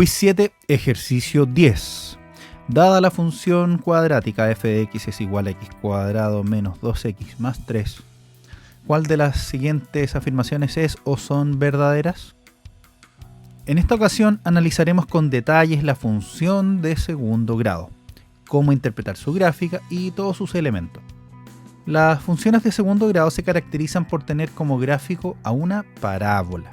Quiz 7, ejercicio 10. Dada la función cuadrática f de x es igual a x cuadrado menos 2x más 3, ¿cuál de las siguientes afirmaciones es o son verdaderas? En esta ocasión analizaremos con detalles la función de segundo grado, cómo interpretar su gráfica y todos sus elementos. Las funciones de segundo grado se caracterizan por tener como gráfico a una parábola.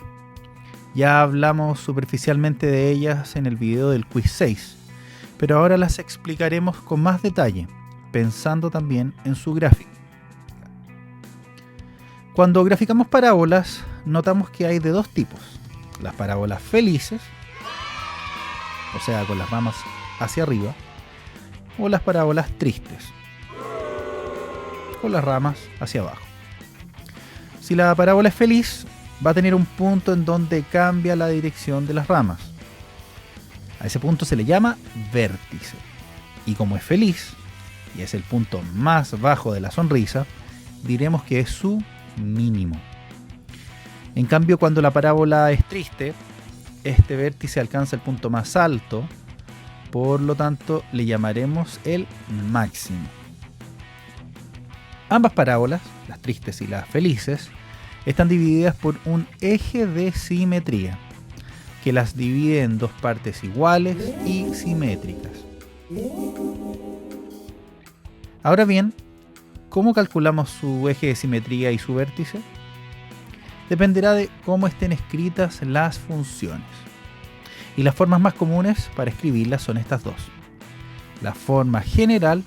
Ya hablamos superficialmente de ellas en el video del quiz 6, pero ahora las explicaremos con más detalle, pensando también en su gráfica. Cuando graficamos parábolas, notamos que hay de dos tipos: las parábolas felices, o sea, con las ramas hacia arriba, o las parábolas tristes, con las ramas hacia abajo. Si la parábola es feliz, va a tener un punto en donde cambia la dirección de las ramas. A ese punto se le llama vértice. Y como es feliz, y es el punto más bajo de la sonrisa, diremos que es su mínimo. En cambio, cuando la parábola es triste, este vértice alcanza el punto más alto, por lo tanto le llamaremos el máximo. Ambas parábolas, las tristes y las felices, están divididas por un eje de simetría, que las divide en dos partes iguales y simétricas. Ahora bien, ¿cómo calculamos su eje de simetría y su vértice? Dependerá de cómo estén escritas las funciones. Y las formas más comunes para escribirlas son estas dos: la forma general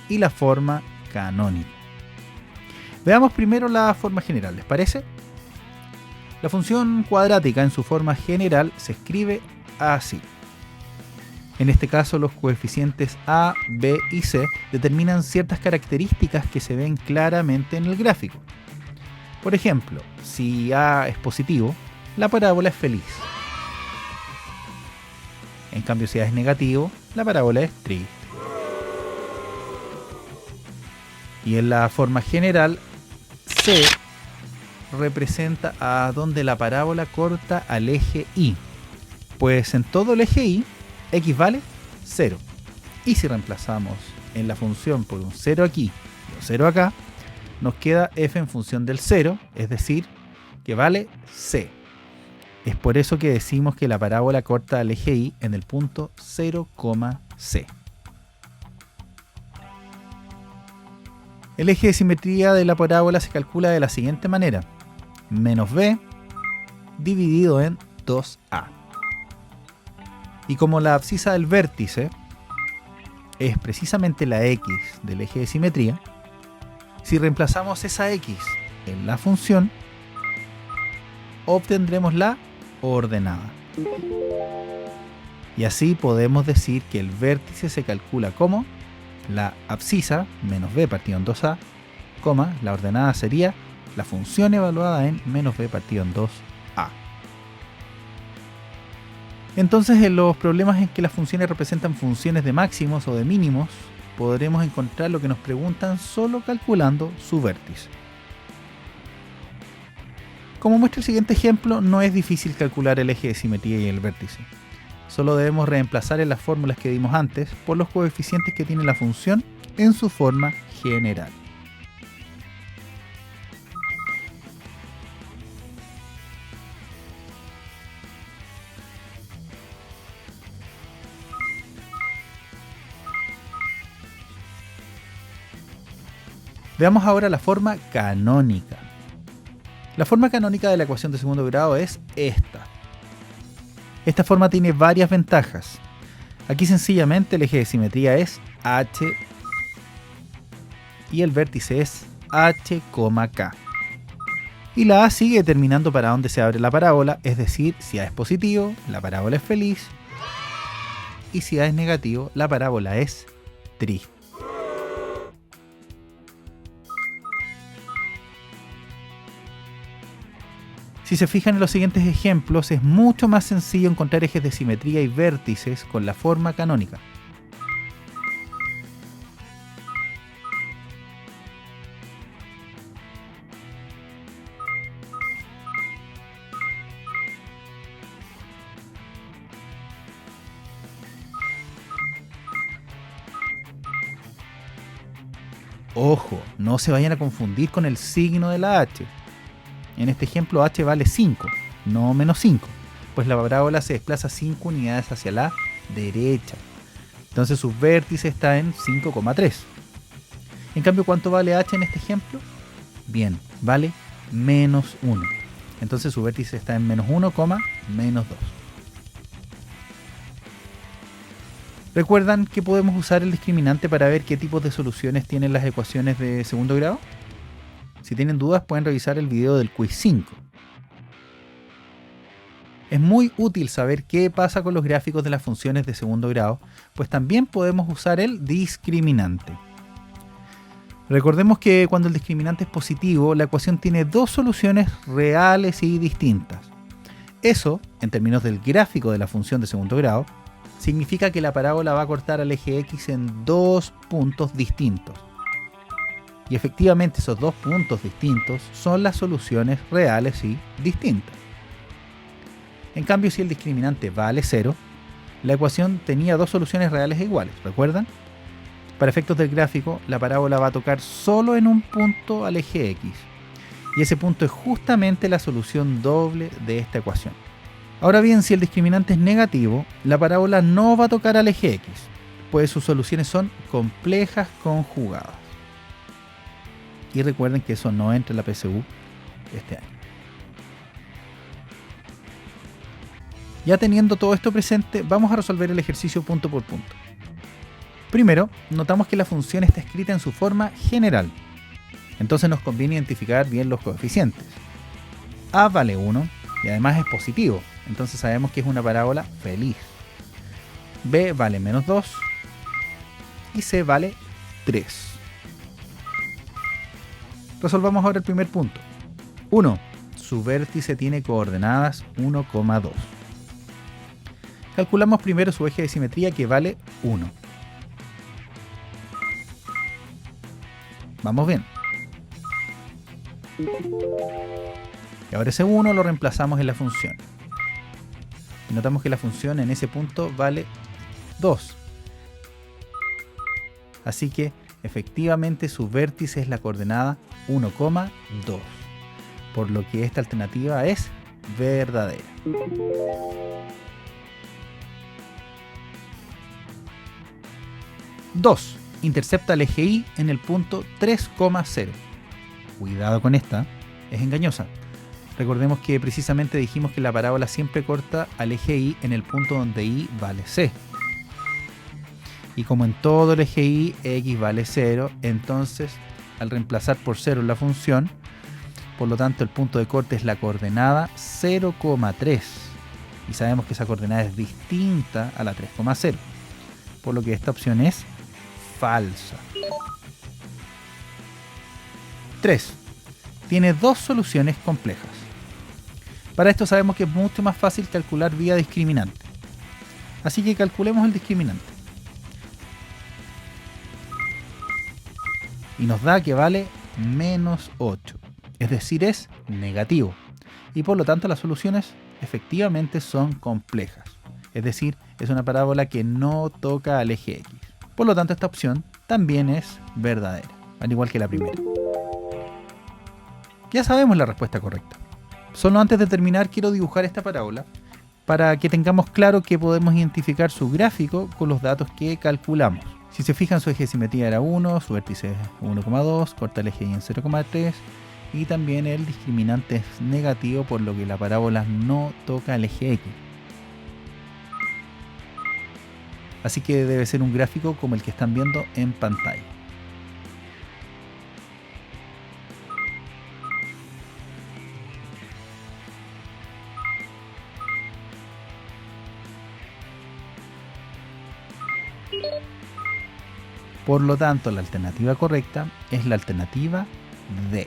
y la forma canónica. Veamos primero la forma general, ¿les parece? La función cuadrática en su forma general se escribe así. En este caso, los coeficientes a, b y c determinan ciertas características que se ven claramente en el gráfico. Por ejemplo, si a es positivo, la parábola es feliz. En cambio, si a es negativo, la parábola es triste. Y en la forma general, C representa a donde la parábola corta al eje Y, pues en todo el eje Y, x vale 0. Y si reemplazamos en la función por un 0 aquí y un 0 acá, nos queda f en función del 0, es decir, que vale c. Es por eso que decimos que la parábola corta al eje Y en el punto 0, c. El eje de simetría de la parábola se calcula de la siguiente manera: menos b dividido en 2a. Y como la abscisa del vértice es precisamente la x del eje de simetría, si reemplazamos esa x en la función, obtendremos la ordenada. Y así podemos decir que el vértice se calcula como la abscisa menos b partido en 2a, la ordenada sería la función evaluada en menos b partido en 2a. Entonces, en los problemas en que las funciones representan funciones de máximos o de mínimos, podremos encontrar lo que nos preguntan solo calculando su vértice. Como muestra el siguiente ejemplo, no es difícil calcular el eje de simetría y el vértice. Solo debemos reemplazar en las fórmulas que dimos antes por los coeficientes que tiene la función en su forma general. Veamos ahora la forma canónica. La forma canónica de la ecuación de segundo grado es esta. Esta forma tiene varias ventajas. Aquí sencillamente el eje de simetría es h y el vértice es h, k. Y la a sigue determinando para dónde se abre la parábola, es decir, si a es positivo, la parábola es feliz, y si a es negativo, la parábola es triste. Si se fijan en los siguientes ejemplos, es mucho más sencillo encontrar ejes de simetría y vértices con la forma canónica. Ojo, no se vayan a confundir con el signo de la h. En este ejemplo h vale 5, no menos 5, pues la parábola se desplaza 5 unidades hacia la derecha. Entonces su vértice está en 5,3. En cambio, ¿cuánto vale h en este ejemplo? Bien, vale menos 1. Entonces su vértice está en menos 1, menos 2. ¿Recuerdan que podemos usar el discriminante para ver qué tipos de soluciones tienen las ecuaciones de segundo grado? Si tienen dudas pueden revisar el video del quiz 5. Es muy útil saber qué pasa con los gráficos de las funciones de segundo grado, pues también podemos usar el discriminante. Recordemos que cuando el discriminante es positivo, la ecuación tiene dos soluciones reales y distintas. Eso, en términos del gráfico de la función de segundo grado, significa que la parábola va a cortar al eje X en dos puntos distintos. Y efectivamente esos dos puntos distintos son las soluciones reales y distintas. En cambio, si el discriminante vale 0, la ecuación tenía dos soluciones reales e iguales, ¿recuerdan? Para efectos del gráfico, la parábola va a tocar solo en un punto al eje X. Y ese punto es justamente la solución doble de esta ecuación. Ahora bien, si el discriminante es negativo, la parábola no va a tocar al eje X, pues sus soluciones son complejas conjugadas. Y recuerden que eso no entra en la PSU este año. Ya teniendo todo esto presente, vamos a resolver el ejercicio punto por punto. Primero, notamos que la función está escrita en su forma general. Entonces nos conviene identificar bien los coeficientes. A vale 1 y además es positivo, entonces sabemos que es una parábola feliz. B vale menos 2 y C vale 3. Resolvamos ahora el primer punto. 1. Su vértice tiene coordenadas 1,2. Calculamos primero su eje de simetría, que vale 1. Vamos bien. Y ahora ese 1 lo reemplazamos en la función. Y notamos que la función en ese punto vale 2. Así que efectivamente su vértice es la coordenada 1,2. Por lo que esta alternativa es verdadera. 2. Intercepta el eje Y en el punto 3,0. Cuidado con esta, es engañosa. Recordemos que precisamente dijimos que la parábola siempre corta al eje Y en el punto donde Y vale C. Y como en todo el eje Y, X vale 0, entonces al reemplazar por 0 la función, por lo tanto el punto de corte es la coordenada 0,3. Y sabemos que esa coordenada es distinta a la 3,0. Por lo que esta opción es falsa. 3. Tiene dos soluciones complejas. Para esto sabemos que es mucho más fácil calcular vía discriminante. Así que calculemos el discriminante. Y nos da que vale menos 8. Es decir, es negativo. Y por lo tanto las soluciones efectivamente son complejas. Es decir, es una parábola que no toca al eje X. Por lo tanto, esta opción también es verdadera, al igual que la primera. Ya sabemos la respuesta correcta. Solo antes de terminar quiero dibujar esta parábola para que tengamos claro que podemos identificar su gráfico con los datos que calculamos. Si se fijan, su eje de simetría era 1, su vértice es 1,2, corta el eje Y en 0,3 y también el discriminante es negativo, por lo que la parábola no toca el eje X. Así que debe ser un gráfico como el que están viendo en pantalla. Por lo tanto, la alternativa correcta es la alternativa D.